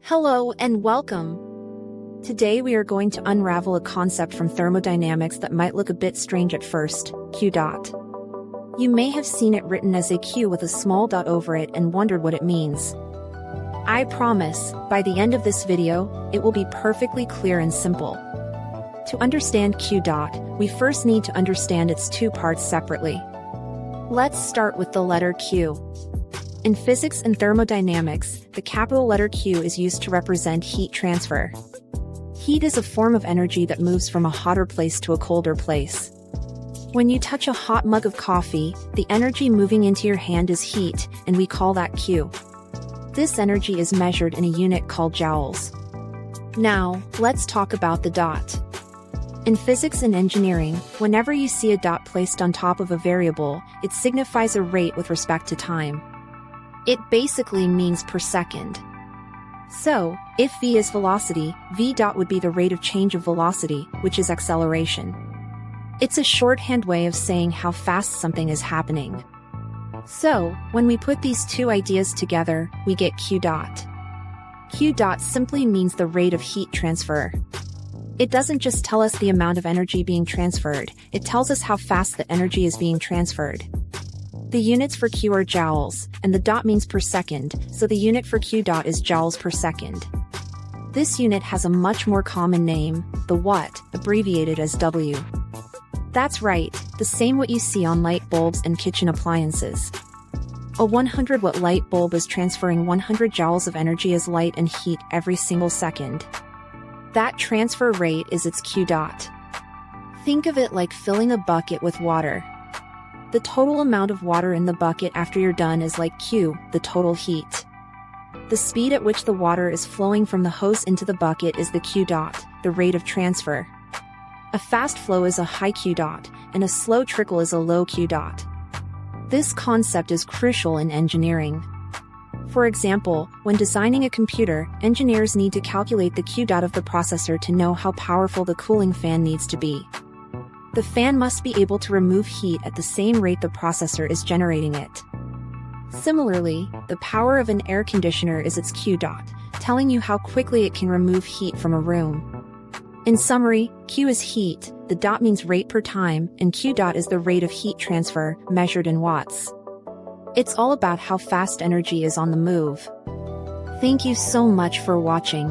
Hello and welcome. Today we are going to unravel a concept from thermodynamics that might look a bit strange at first, Q dot. You may have seen it written as a Q with a small dot over it and wondered what it means. I promise, by the end of this video, it will be perfectly clear and simple. To understand Q dot, we first need to understand its two parts separately. Let's start with the letter Q. In physics and thermodynamics, the capital letter Q is used to represent heat transfer. Heat is a form of energy that moves from a hotter place to a colder place. When you touch a hot mug of coffee, the energy moving into your hand is heat, and we call that Q. This energy is measured in a unit called joules. Now, let's talk about the dot. In physics and engineering, whenever you see a dot placed on top of a variable, it signifies a rate with respect to time. It basically means per second. So, if v is velocity, v dot would be the rate of change of velocity, which is acceleration. It's a shorthand way of saying how fast something is happening. So, when we put these two ideas together, we get Q dot. Q dot simply means the rate of heat transfer. It doesn't just tell us the amount of energy being transferred, it tells us how fast the energy is being transferred. The units for Q are joules, and the dot means per second, so the unit for Q dot is joules per second. This unit has a much more common name, the watt, abbreviated as W. That's right, the same what you see on light bulbs and kitchen appliances. A 100-watt light bulb is transferring 100 joules of energy as light and heat every single second. That transfer rate is its Q dot. Think of it like filling a bucket with water. The total amount of water in the bucket after you're done is like Q, the total heat. The speed at which the water is flowing from the hose into the bucket is the Q dot, the rate of transfer. A fast flow is a high Q dot, and a slow trickle is a low Q dot. This concept is crucial in engineering. For example, when designing a computer, engineers need to calculate the Q dot of the processor to know how powerful the cooling fan needs to be. The fan must be able to remove heat at the same rate the processor is generating it. Similarly, the power of an air conditioner is its Q dot, telling you how quickly it can remove heat from a room. In summary, Q is heat, the dot means rate per time, and Q dot is the rate of heat transfer, measured in watts. It's all about how fast energy is on the move. Thank you so much for watching.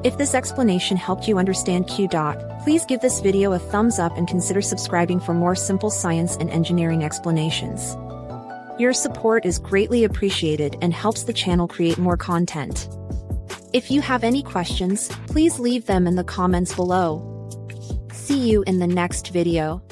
If this explanation helped you understand Q dot, please give this video a thumbs up and consider subscribing for more simple science and engineering explanations. Your support is greatly appreciated and helps the channel create more content. If you have any questions, please leave them in the comments below. See you in the next video.